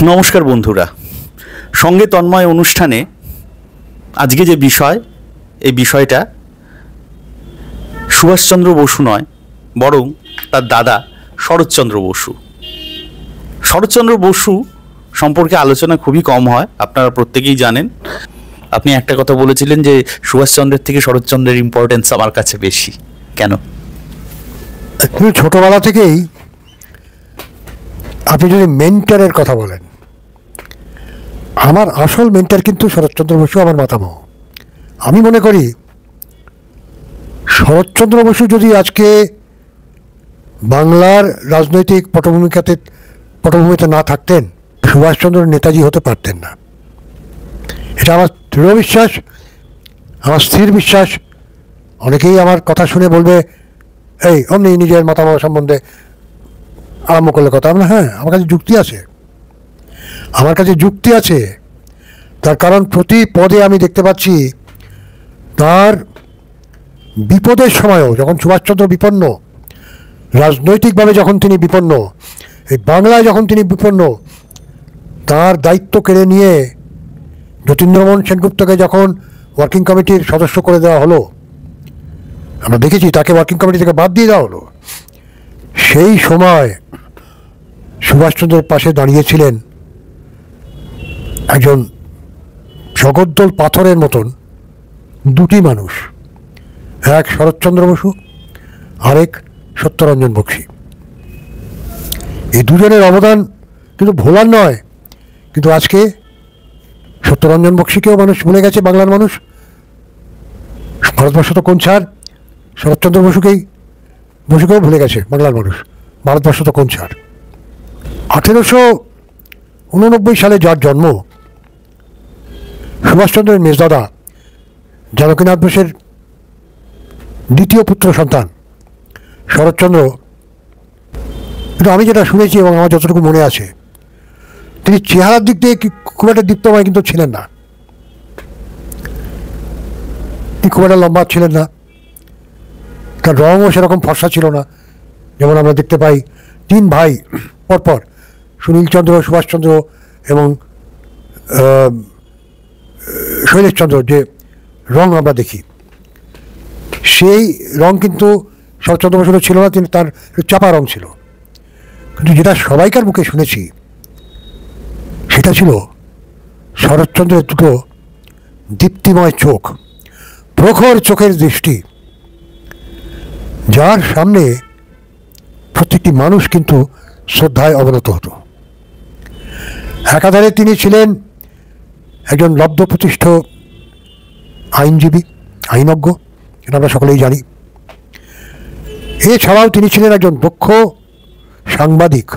নমস্কার বন্ধুরা, সঙ্গে তন্ময় অনুষ্ঠানে আজকে যে বিষয়, এই বিষয়টা সুভাষচন্দ্র বসু নয়, বরং তার দাদা শরৎচন্দ্র বসু। শরৎচন্দ্র বসু সম্পর্কে আলোচনা খুবই কম হয়, আপনারা প্রত্যেকেই জানেন। আপনি একটা কথা বলেছিলেন যে সুভাষচন্দ্রের থেকে শরৎচন্দ্রের ইম্পর্টেন্স আমার কাছে বেশি। কেন? ছোটবেলা থেকেই আপনি যদি মেন্টরের কথা বলেন, আমার আসল মেন্টর কিন্তু শরৎচন্দ্র বসু, আমার মাতামহ। আমি মনে করি শরৎচন্দ্র বসু যদি আজকে বাংলার রাজনৈতিক পটভূমিতে না থাকতেন, সুভাষচন্দ্র নেতাজি হতে পারতেন না। এটা আমার দৃঢ় বিশ্বাস, আমার স্থির বিশ্বাস। অনেকেই আমার কথা শুনে বলবে, এই অমনি নিজের মাতামহ সম্বন্ধে আরম্ভ করলে কথা। হ্যাঁ, আমার কাছে যুক্তি আছে। তার কারণ প্রতি পদে আমি দেখতে পাচ্ছি তার বিপদের সময়ও, যখন সুভাষচন্দ্র বিপন্ন, রাজনৈতিকভাবে যখন তিনি বিপন্ন, এই বাংলায় যখন তিনি বিপন্ন, তার দায়িত্ব কেড়ে নিয়ে যতীন্দ্রমোহন সেনগুপ্তকে যখন ওয়ার্কিং কমিটির সদস্য করে দেওয়া হলো, আমরা দেখেছি তাকে ওয়ার্কিং কমিটি থেকে বাদ দিয়ে দেওয়া হলো। সেই সময় সুভাষচন্দ্রের পাশে দাঁড়িয়েছিলেন একজন জগদ্দল পাথরের মতন দুটি মানুষ, এক শরৎচন্দ্র বসু, আরেক সত্যরঞ্জন বক্সী। এই দুজনের অবদান কিন্তু ভোলার নয়। কিন্তু আজকে সত্যরঞ্জন বক্সীকেও মানুষ ভুলে গেছে, বাংলার মানুষ। ভারতবর্ষ তো কোন ছাড়, শরৎচন্দ্র বসুকেও ভুলে গেছে বাংলার মানুষ। ভারতবর্ষ তো কোন ছাড়। 1889 সালে যার জন্ম, সুভাষচন্দ্রের মেজদাদা জানকীনাথ বোসের দ্বিতীয় পুত্র সন্তান শরৎচন্দ্র, কিন্তু আমি যেটা শুনেছি এবং আমার যতটুকু মনে আছে, তিনি চেহারার দিক দিয়ে খুব একটা দীপ্তময় কিন্তু ছিলেন না। তিনি খুব একটা লম্বা ছিলেন না, তার রঙও সেরকম ফর্সা ছিল না। যেমন আমরা দেখতে পাই তিন ভাই পরপর, সুনীলচন্দ্র, সুভাষচন্দ্র এবং শৈলেশচন্দ্র, যে রং আমরা দেখি, সেই রং কিন্তু শরৎচন্দ্র বসুর ছিল না। তিনি তার চাপা রং ছিল। কিন্তু যেটা সবাইকার মুখে শুনেছি, সেটা ছিল শরৎচন্দ্রের দুটো দীপ্তিময় চোখ, প্রখর চোখের দৃষ্টি, যার সামনে প্রত্যেকটি মানুষ কিন্তু শ্রদ্ধায় অবনত হতো। একাধারে তিনি ছিলেন একজন লব্ধ প্রতিষ্ঠ আইনজীবী, আইনজ্ঞ, এটা আমরা সকলেই জানি। এছাড়াও তিনি ছিলেন একজন দক্ষ সাংবাদিক,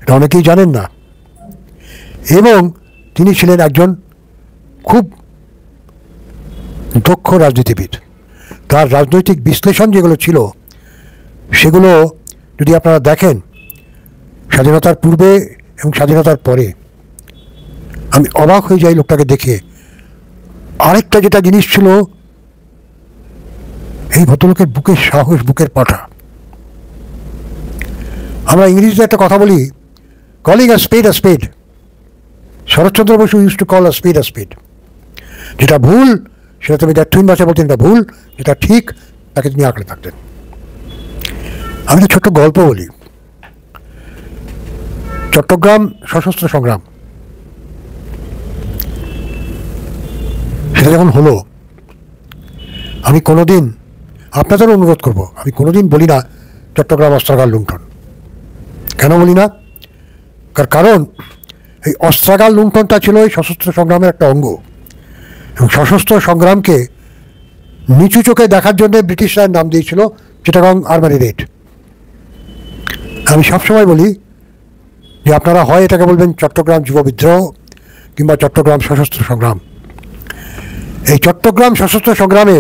এটা অনেকেই জানেন না। এবং তিনি ছিলেন একজন খুব দক্ষ রাজনীতিবিদ। তার রাজনৈতিক বিশ্লেষণ যেগুলো ছিল, সেগুলো যদি আপনারা দেখেন, স্বাধীনতার পূর্বে এবং স্বাধীনতার পরে, আমি অবাক হয়ে যাই লোকটাকে দেখে। আরেকটা যেটা জিনিস ছিল, এই ভদ্রলোকের বুকের সাহস, বুকের পাঠা। আমরা ইংরেজিতে একটা কথা বলি, calling a spade a spade. Saratchandra Basu use to call a spade. যেটা ভুল সেটা তুমি দ্যাটুইন ভাষায় বলতেন এটা ভুল, যেটা ঠিক তাকে তিনি আঁকড়ে থাকতেন। আমি একটা ছোট্ট গল্প বলি। চট্টগ্রাম সশস্ত্র সংগ্রাম, সেটা যখন হলো, আমি কোনোদিন আপনাদের অনুরোধ করব, আমি কোনোদিন বলি না চট্টগ্রাম অস্ত্রাগার লুণ্ঠন। কেন বলি না? কারণ এই অস্ত্রাগার লুণ্ঠনটা ছিল এই সশস্ত্র সংগ্রামের একটা অঙ্গ। এবং সশস্ত্র সংগ্রামকে নিচু চোখে দেখার জন্য ব্রিটিশরা নাম দিয়েছিল চিটাগং আর্মারি রেড। আমি সবসময় বলি যে আপনারা হয় এটাকে বলবেন চট্টগ্রাম যুব বিদ্রোহ কিংবা চট্টগ্রাম সশস্ত্র সংগ্রাম। এই চট্টগ্রাম সশস্ত্র সংগ্রামে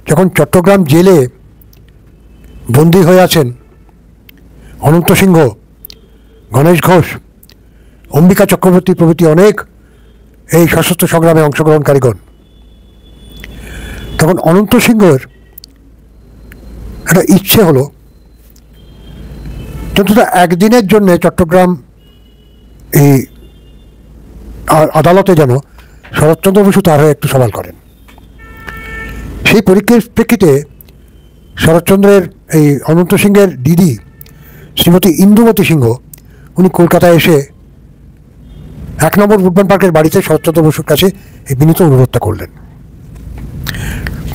যখন চট্টগ্রাম জেলে বন্দী হয়ে আছেন অনন্ত সিংহ, গণেশ ঘোষ, অম্বিকা চক্রবর্তী প্রভৃতি অনেক এই সশস্ত্র সংগ্রামে অংশগ্রহণকারীগণ, তখন অনন্ত সিংহের একটা ইচ্ছে হলো অন্তত একদিনের জন্য চট্টগ্রাম এই আদালতে যেন শরৎচন্দ্র বসু তার হয়ে একটু সওয়াল করেন। সেই পরিপ্রেক্ষিতে শরৎচন্দ্রের এই অনন্ত সিংহের দিদি শ্রীমতী ইন্দুমতী সিংহ উনি কলকাতায় এসে 1 নম্বর উডম্যান পার্কের বাড়িতে শরৎচন্দ্র বসুর কাছে এই বিনীত অনুরোধটা করলেন।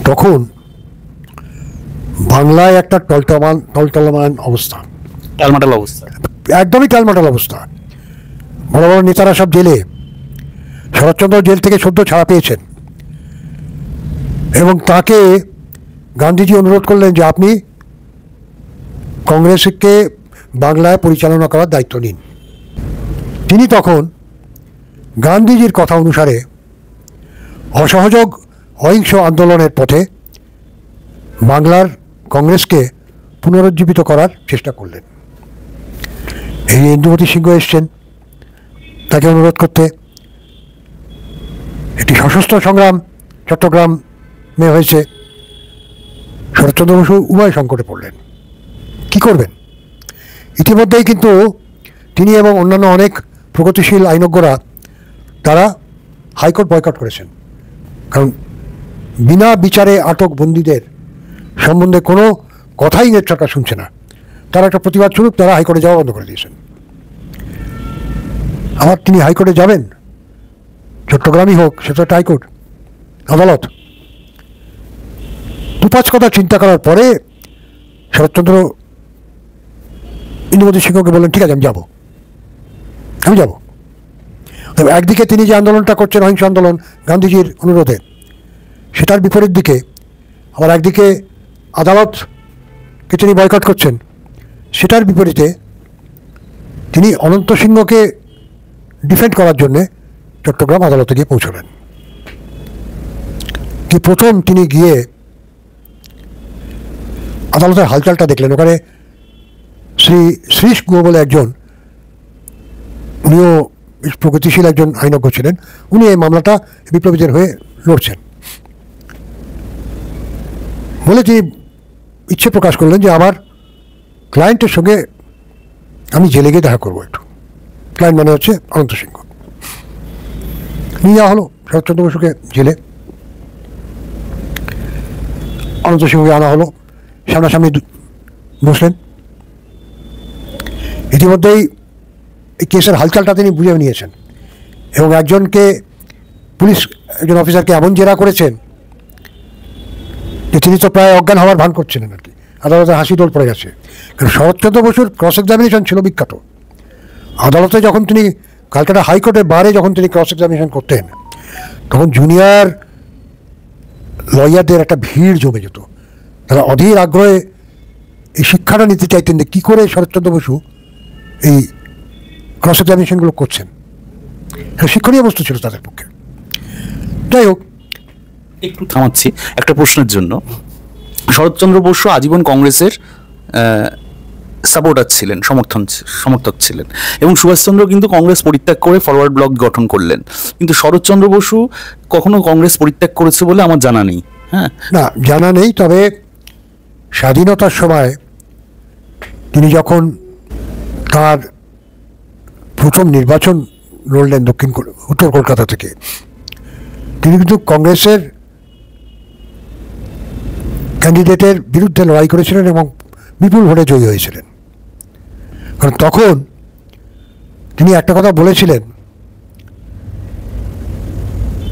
তখন বাংলায় একটা টলটলমান অবস্থা, টালমাটাল অবস্থা, একদমই টালমাটাল অবস্থা। বড় বড় নেতারা সব জেলে, শরৎচন্দ্র জেল থেকে সদ্য ছাড়া পেয়েছেন, এবং তাকে গান্ধীজি অনুরোধ করলেন যে আপনি কংগ্রেসকে বাংলায় পরিচালনা করার দায়িত্ব নিন। তিনি তখন গান্ধীজির কথা অনুসারে অসহযোগ অহিংস আন্দোলনের পথে বাংলার কংগ্রেসকে পুনরুজ্জীবিত করার চেষ্টা করলেন। এই ইন্দুমতী সিংহ এসছেন তাকে অনুরোধ করতে। একটি সশস্ত্র সংগ্রাম চট্টগ্রামে হয়েছে। শরৎচন্দ্র বসু উভয় সংকটে পড়লেন, কি করবেন? ইতিমধ্যেই কিন্তু তিনি এবং অন্যান্য অনেক প্রগতিশীল আইনজ্ঞরা তারা হাইকোর্ট বয়কট করেছেন, কারণ বিনা বিচারে আটক বন্দীদের সম্বন্ধে কোনো কথাই নেট সরকার শুনছে না। তারা একটা প্রতিবাদ স্বরূপ তারা হাইকোর্টে যাওয়া বন্ধ করে দিয়েছেন। আবার তিনি হাইকোর্টে যাবেন, চট্টগ্রামই হোক, সেটা একটা হাইকোর্ট আদালত। 2-5 কথা চিন্তা করার পরে শরৎচন্দ্র ইন্দুমতী সিংহকে বললেন ঠিক আছে আমি যাব। তবে একদিকে তিনি যে আন্দোলনটা করছেন অহিংস আন্দোলন গান্ধীজির অনুরোধে, সেটার বিপরীত দিকে আবার একদিকে আদালতকে তিনি বয়কট করছেন, সেটার বিপরীতে তিনি অনন্ত সিংহকে ডিফেন্ড করার জন্যে চট্টগ্রাম আদালতে গিয়ে পৌঁছলেন। প্রথম তিনি গিয়ে আদালতের হালচালটা দেখলেন। ওখানে শ্রীশ গুহ বলে একজন, উনিও প্রগতিশীল একজন আইনজ্ঞ ছিলেন, উনি এই মামলাটা বিপ্লবীদের হয়ে লড়ছেন বলে তিনি ইচ্ছে প্রকাশ করলেন যে আমার ক্লায়েন্টের সঙ্গে আমি জেলে গিয়ে দেখা করবো একটু। ক্লায়েন্ট মানে হচ্ছে অনন্ত সিংহ। নিয়ে যাওয়া হলো শরৎচন্দ্র বসুকে জেলে। অনন্ত সিংহকে আনা হলো, সামনাসামনি বসলেন। ইতিমধ্যেই এই কেসের হালচালটা তিনি বুঝে নিয়েছেন এবং পুলিশ একজন অফিসারকে এমন জেরা করেছেন যে তিনি তো প্রায় অজ্ঞান হওয়ার ভান করছিলেন আর কি। আদালতে হাসি দোল পড়ে গেছে, কারণ শরৎচন্দ্র বসুর ক্রস এক্সামিনেশন ছিল বিখ্যাত। আদালতে যখন তিনি কালকাটা হাইকোর্টের বারে যখন তিনি ক্রস এক্সামিনেশন করতেন, তখন জুনিয়র লয়ারদের একটা ভিড় জমে যেত। তারা অধীর আগ্রহে এই শিক্ষাটা নিতে চাইতেন যে কী করে শরৎচন্দ্র বসু এই ক্রস এক্সামিনেশনগুলো করছেন। এটা শিক্ষণীয় বস্তু ছিল তাদের পক্ষে। যাই হোক, একটু থামাচ্ছি একটা প্রশ্নের জন্য। শরৎচন্দ্র বসু আজীবন কংগ্রেসের সাপোর্টার ছিলেন, সমর্থক ছিলেন, এবং সুভাষচন্দ্র কিন্তু কংগ্রেস পরিত্যাগ করে ফরওয়ার্ড ব্লক গঠন করলেন। কিন্তু শরৎচন্দ্র বসু কখনো কংগ্রেস পরিত্যাগ করেছে বলে আমার জানা নেই। হ্যাঁ, না জানা নেই। তবে স্বাধীনতার সময় তিনি যখন তার প্রথম নির্বাচন লড়লেন উত্তর কলকাতা থেকে, তিনি কিন্তু কংগ্রেসের ক্যান্ডিডেটের বিরুদ্ধে লড়াই করেছিলেন এবং বিপুল ভোটে জয়ী হয়েছিলেন। কারণ তখন তিনি একটা কথা বলেছিলেন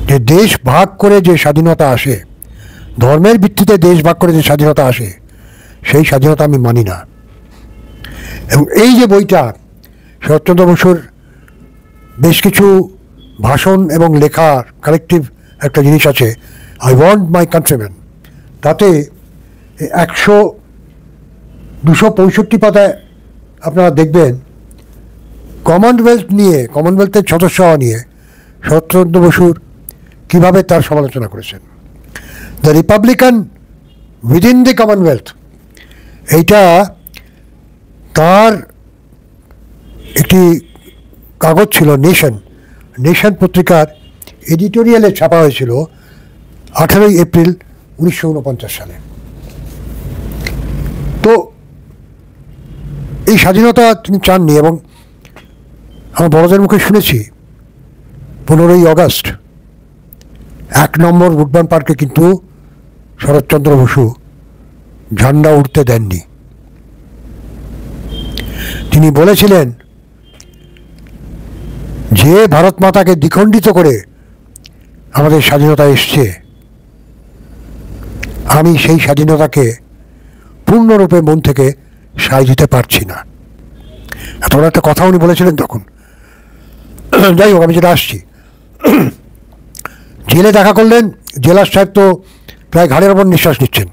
যে দেশ ভাগ করে যে স্বাধীনতা আসে, ধর্মের ভিত্তিতে দেশ ভাগ করে যে স্বাধীনতা আসে, সেই স্বাধীনতা আমি মানি না। এবং এই যে বইটা শরৎচন্দ্র বসুর বেশ কিছু ভাষণ এবং লেখার কালেকটিভ একটা জিনিস আছে, আই ওয়ান্ট মাই কান্ট্রিম্যান, তাতে 265 পাতায় আপনারা দেখবেন কমনওয়েলথের সদস্য হওয়া নিয়ে শরৎচন্দ্র বসুর কীভাবে তার সমালোচনা করেছেন। The Republican within the Commonwealth, এইটা তার একটি কাগজ ছিল নেশন পত্রিকার এডিটোরিয়ালে ছাপা হয়েছিল 18 এপ্রিল 1949 সালে। তো এই স্বাধীনতা তিনি চাননি এবং আমার বড়দের মুখে শুনেছি 15ই আগস্ট 1 নম্বর উডবার্ন পার্কে কিন্তু শরৎচন্দ্র বসু ঝান্ডা উঠতে দেননি। তিনি বলেছিলেন যে ভারত মাতাকে দ্বিখণ্ডিত করে আমাদের স্বাধীনতা এসছে, আমি সেই স্বাধীনতাকে পূর্ণরূপে মন থেকে সায় দিতে পারছি না। এত বড় একটা কথা উনি বলেছিলেন তখন। যাই হোক, আমি যেটা আসছি, জেলে দেখা করলেন। জেলার সাহেব তো প্রায় ঘাড়ের ওপর নিঃশ্বাস নিচ্ছেন।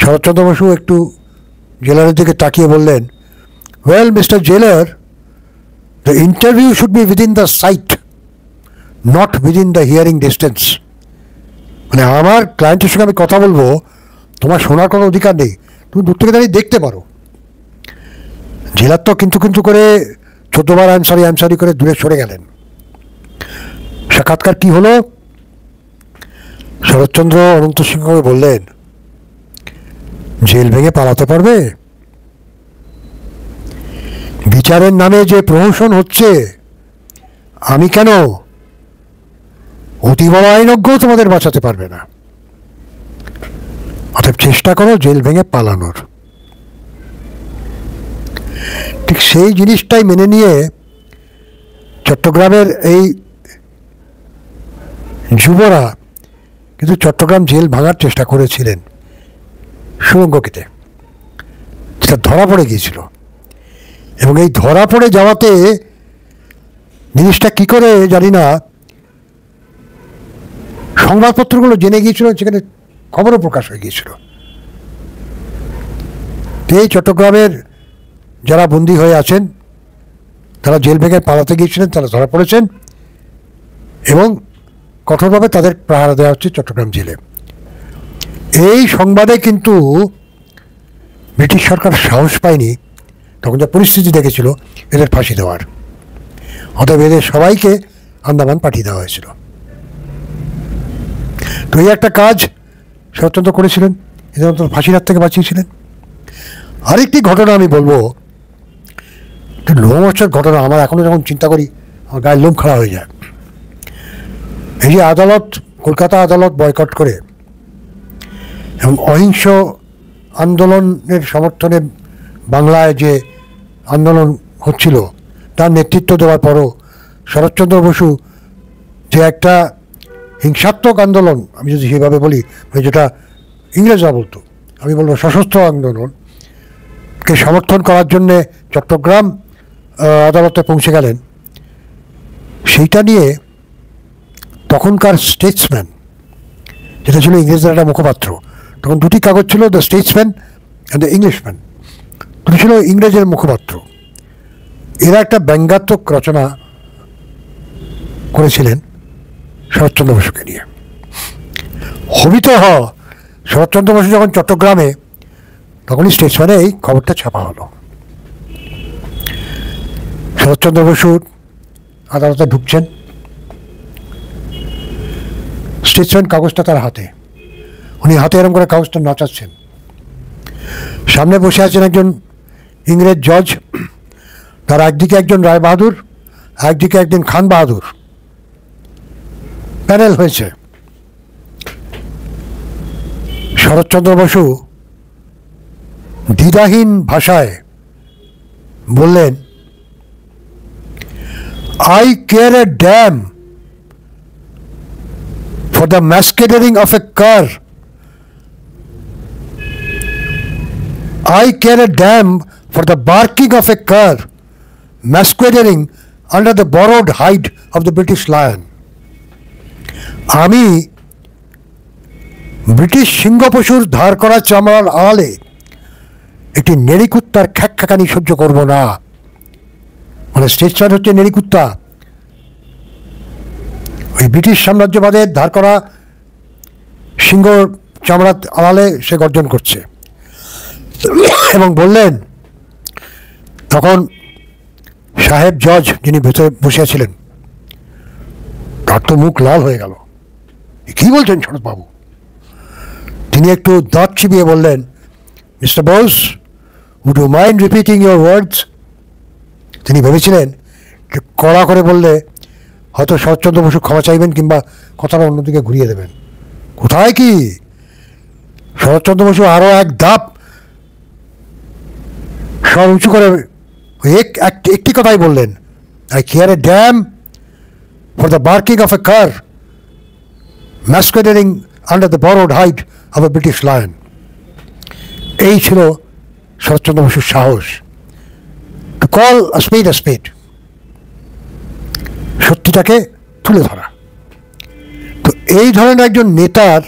শরৎচন্দ্র বসু একটু জেলারের দিকে তাকিয়ে বললেন, well mister jailer, the interview should be within the sight, not within the hearing distance. মানে আমার ক্লায়েন্টের সঙ্গে আমি কথা বলবো, তোমার শোনার কোনো অধিকার নেই, তুমি দূর থেকে দাঁড়িয়ে দেখতে পারো। জেলার তো কিন্তু কিন্তু করে 14 বার আনসারি করে দূরে সরে গেলেন। সাক্ষাৎকার কি হলো? শরৎচন্দ্র অনন্ত সিংহকে বললেন, জেল ভেঙে পালাতে পারবে? বিচারের নামে যে প্রহসন হচ্ছে, আমি কেন, অতি বড় আইনজ্ঞ তোমাদের বাঁচাতে পারবে না। অতএব চেষ্টা করো জেল ভেঙে পালানোর। ঠিক সেই জিনিসটাই মেনে নিয়ে চট্টগ্রামের এই যুবরা কিন্তু চট্টগ্রাম জেল ভাঙার চেষ্টা করেছিলেন সুড়ঙ্গ কেটে, সেটা ধরা পড়ে গিয়েছিল। এবং এই ধরা পড়ে যাওয়াতে জিনিসটা কি করে জানি না, সংবাদপত্রগুলো জেনে গিয়েছিল, সেখানে খবরও প্রকাশ হয়ে গিয়েছিল। এই চট্টগ্রামের যারা বন্দী হয়ে আছেন, তারা জেল ভেঙে পালাতে গিয়েছিলেন, তারা ধরা পড়েছেন এবং কঠোরভাবে তাদের পাহারা দেওয়া হচ্ছে চট্টগ্রাম জেলে। এই সংবাদে কিন্তু ব্রিটিশ সরকার সাহস পায়নি, তখন যা পরিস্থিতি দেখেছিল, এদের ফাঁসি দেওয়ার। অতএব এদের সবাইকে আন্দামান পাঠিয়ে দেওয়া হয়েছিল। তো এই একটা কাজ শরৎচন্দ্র করেছিলেন, এদের অন্তত ফাঁসির হাত থেকে বাঁচিয়েছিলেন। আরেকটি ঘটনা আমি বলবো, লোমহর্ষক ঘটনা। আমার এখনও যখন চিন্তা করি আমার গায়ের লোম খাড়া হয়ে যায়। এই যে আদালত, কলকাতা আদালত বয়কট করে এবং অহিংস আন্দোলনের সমর্থনে বাংলায় যে আন্দোলন হচ্ছিল, তার নেতৃত্ব দেওয়ার পরও শরৎচন্দ্র বসু যে একটা হিংসাত্মক আন্দোলন, আমি যদি সেভাবে বলি, মানে যেটা ইংরেজরা বলতো, আমি বলবো সশস্ত্র আন্দোলনকে সমর্থন করার জন্যে চট্টগ্রাম আদালতে পৌঁছে গেলেন। সেইটা নিয়ে তখনকার স্টেটসম্যান, যেটা ছিল ইংরেজদের একটা মুখপাত্র, তখন দুটি কাগজ ছিল, the Statesman and the Englishman, দুটি ছিল ইংরেজের মুখপাত্র। এরা একটা ব্যঙ্গাত্মক রচনা করেছিলেন শরৎচন্দ্র বসুকে নিয়ে। হবিত হ শরৎচন্দ্র বসু যখন চট্টগ্রামে, তখনই স্টেটসম্যানে এই খবরটা ছাপা হলো। শরৎচন্দ্র বসু আদালতে ঢুকছেন, স্টেটসম্যান কাগজটা তার হাতে, উনি হাতে এরকম করে কাগজটা নাচাচ্ছেন। সামনে বসে আছেন একজন ইংরেজ জজ, তার একদিকে একজন রায় বাহাদুর, একদিকে একজন খান বাহাদুর, প্যানেল হয়েছে। শরৎচন্দ্র বসু দ্বিধাহীন ভাষায় বললেন, I care a damn for the masquerading of a cur. I care a damn for the barking of a cur masquerading under the borrowed hide of the British lion. আমি ব্রিটিশ সিংহ পশুর ধার করা চামড়ার আড়ালে একটি নেড়িকুত্তার খ্যাকখ্যাকানি সহ্য করব না। মানে স্টেটসম্যান হচ্ছে নেড়িকুত্তা, ওই ব্রিটিশ সাম্রাজ্যবাদের ধার করা সিংহ চামড়ার আড়ালে সে গর্জন করছে। এবং বললেন, তখন সাহেব জজ যিনি ভেতরে বসিয়াছিলেন, তার তো মুখ লাল হয়ে গেল, কী বলছেন শরৎবাবু? তিনি একটু দাঁত চিবিয়ে বললেন, mister Bose, would you mind repeating your words? তিনি ভেবেছিলেন কড়া করে বললে হয়তো শরৎচন্দ্র বসু ক্ষমা চাইবেন কিংবা কথাটা অন্যদিকে ঘুরিয়ে দেবেন। কোথায় কি, শরৎচন্দ্র বসু আরও এক ধাপ স্বর উঁচু করে একটি কথাই বললেন, I care a damn for the barking of a car masquerading under the borrowed hide of a British lion. এই ছিল শরৎচন্দ্র বসুর সাহস, টু কল আ স্পেড, সত্যিটাকে তুলে ধরা। তো এই ধরনের একজন নেতার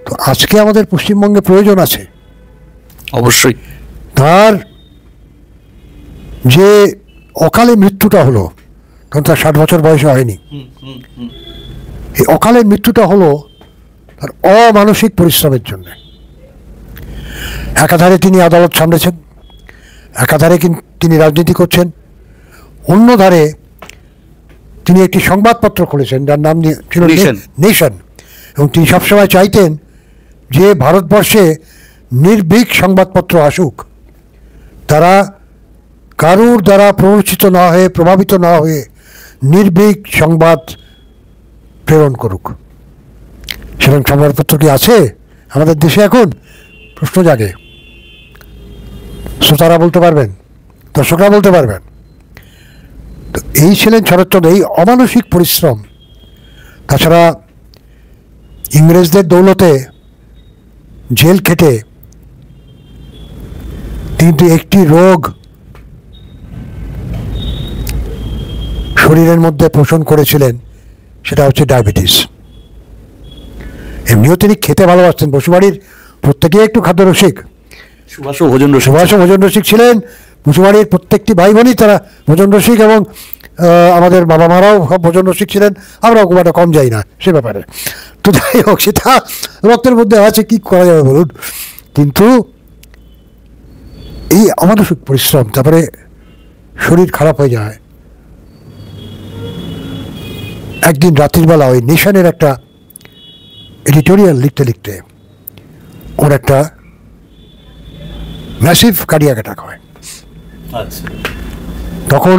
তো আজকে আমাদের পশ্চিমবঙ্গে প্রয়োজন আছে। অবশ্যই। তার যে অকালে মৃত্যুটা হলো, তখন তার 60 বছর বয়সে হয়নি, এই অকালের মৃত্যুটা হলো তার অমানসিক পরিশ্রমের জন্য। একাধারে তিনি আদালত সামলেছেন, একাধারে তিনি রাজনীতি করছেন, অন্য ধারে তিনি একটি সংবাদপত্র খুলেছেন যার নাম ছিল নেশন, এবং তিনি সবসময় চাইতেন যে ভারতবর্ষে নির্ভীক সংবাদপত্র আসুক, তারা কারুর দ্বারা প্ররোচিত না হয়ে, প্রভাবিত না হয়ে নির্ভীক সংবাদ প্রেরণ করুক। সেরকম সংবাদপত্র কি আছে আমাদের দেশে এখন? প্রশ্ন জাগে। শ্রোতারা বলতে পারবেন, দর্শকরা বলতে পারবেন। তো এই ছিলেন শরৎচন্দ্র, এই অমানসিক পরিশ্রম। তাছাড়া ইংরেজদের দৌলতে জেল খেটে কিন্তু একটি রোগ শরীরের মধ্যে পোষণ করেছিলেন, সেটা হচ্ছে ডায়াবেটিস। এমনিও তিনি খেতে ভালোবাসতেন, বসুবাড়ির প্রত্যেকেই একটু খাদ্যরসিক, সুভাষও ভোজন রসিক ছিলেন। বসুবাড়ির প্রত্যেকটি ভাই বোনই তারা ভোজন রসিক, এবং আমাদের বাবা মারাও সব ভোজন রসিক ছিলেন, আমরাও খুব একটা কম যাই না সে ব্যাপারে। তো যাই হোক, সেটা রক্তের মধ্যে আছে, কি করা যাবে বলুন। কিন্তু এই অমানসিক পরিশ্রম, তারপরে শরীর খারাপ হয়ে যায়। একদিন রাত্রিবেলা ওই নেশনের একটা এডিটোরিয়াল লিখতে লিখতে ওর একটা ম্যাসিভ কার্ডিয়াক অ্যাটাক হয়। তখন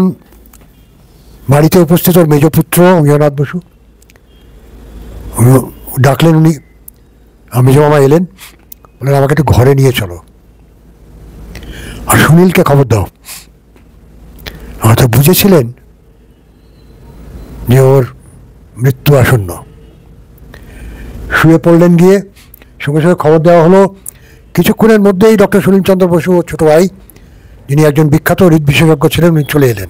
বাড়িতে উপস্থিত ওর মেজপুত্র অঙ্গনাথ বসু ডাকলেন, উনি মেজ মামা এলেন, বললেন আমাকে একটু ঘরে নিয়ে চলো, আর সুনীলকে খবর দাও। হয়তো বুঝেছিলেন যে ওর মৃত্যু আসন্ন। শুয়ে পড়লেন, গিয়ে সঙ্গে সঙ্গে খবর দেওয়া হলো। কিছুক্ষণের মধ্যেই ডক্টর সুনীল চন্দ্র বসু ও ছোটো ভাই, যিনি একজন বিখ্যাত হৃদ বিশেষজ্ঞ ছিলেন, উনি চলে এলেন।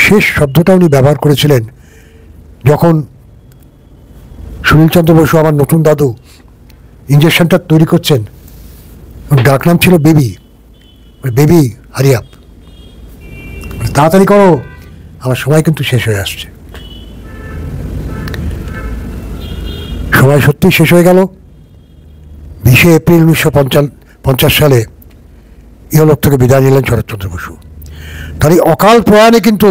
শেষ শব্দটা উনি ব্যবহার করেছিলেন যখন সুনীল চন্দ্র বসু, আমার নতুন দাদু, ইঞ্জেকশনটা তৈরি করছেন, ডাকনাম ছিল বেবি, বেবি হারি আপ, তাড়াতাড়ি করো, আমার সময় কিন্তু শেষ হয়ে আসছে। সময় সত্যিই শেষ হয়ে গেল। 20 এপ্রিল 1950 সালে ইহলোক থেকে বিদায় নিলেন শরৎচন্দ্র বসু। তার এই অকাল প্রয়াণে কিন্তু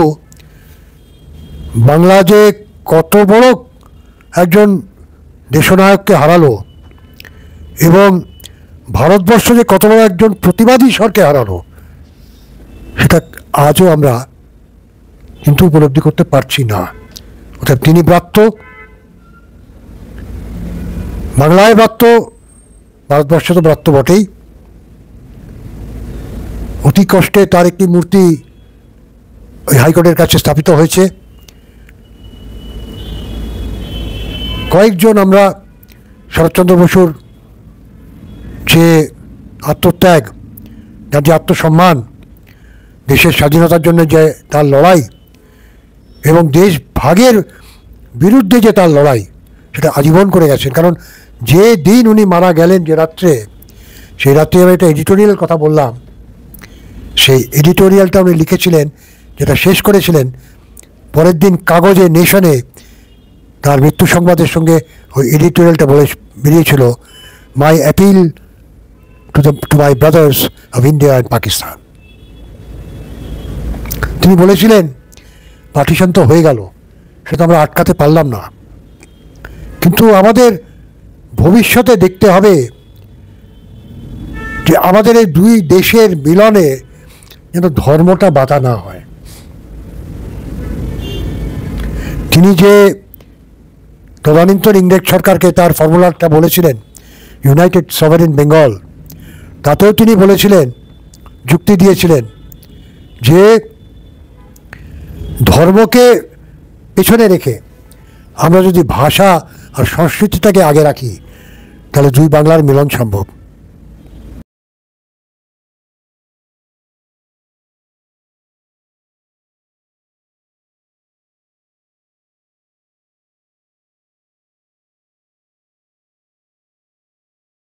বাংলা যে কত বড় একজন দেশনায়ককে হারালো, এবং ভারতবর্ষ যে কত বড় একজন প্রতিবাদী ঈশ্বরকে হারালো, সেটা আজও আমরা কিন্তু উপলব্ধি করতে পারছি না। অর্থাৎ তিনি ব্রাত্য, বাংলায় ব্রাত্য, ভারতবর্ষে তো ব্রাত্য বটেই। অতি কষ্টে তার একটি মূর্তি ওই হাইকোর্টের কাছে স্থাপিত হয়েছে। কয়েকজন আমরা শরৎচন্দ্র বসুর যে আত্মত্যাগ, তার যে আত্মসম্মান, দেশের স্বাধীনতার জন্য যে তার লড়াই, এবং দেশ ভাগের বিরুদ্ধে যে তার লড়াই, সেটা আজীবন করে গেছেন। কারণ যে দিন উনি মারা গেলেন, যে রাত্রে, সেই রাত্রে আমি একটা এডিটোরিয়াল কথা বললাম, সেই এডিটোরিয়ালটা উনি লিখেছিলেন, যেটা শেষ করেছিলেন পরের দিন কাগজে নেশনে, তার মৃত্যু সংবাদের সঙ্গে ওই এডিটোরিয়ালটা বলে বেরিয়েছিল, my appeal to my brothers of India and Pakistan. তিনি বলেছিলেন পার্টিশন তো হয়ে গেল, সেটা আমরা আটকাতে পারলাম না, কিন্তু আমাদের ভবিষ্যতে দেখতে হবে যে আমাদের এই দুই দেশের মিলনে যেন ধর্মটা বাধা না হয়। তিনি যে তদানীন্তন ইংরেজ সরকারকে তার ফর্মুলাটা বলেছিলেন, ইউনাইটেড সভারেন বেঙ্গল, তাতেও তিনি বলেছিলেন, যুক্তি দিয়েছিলেন যে ধর্মকে পেছনে রেখে আমরা যদি ভাষা আর সংস্কৃতিটাকে আগে রাখি, তাহলে দুই বাংলার মিলন সম্ভব।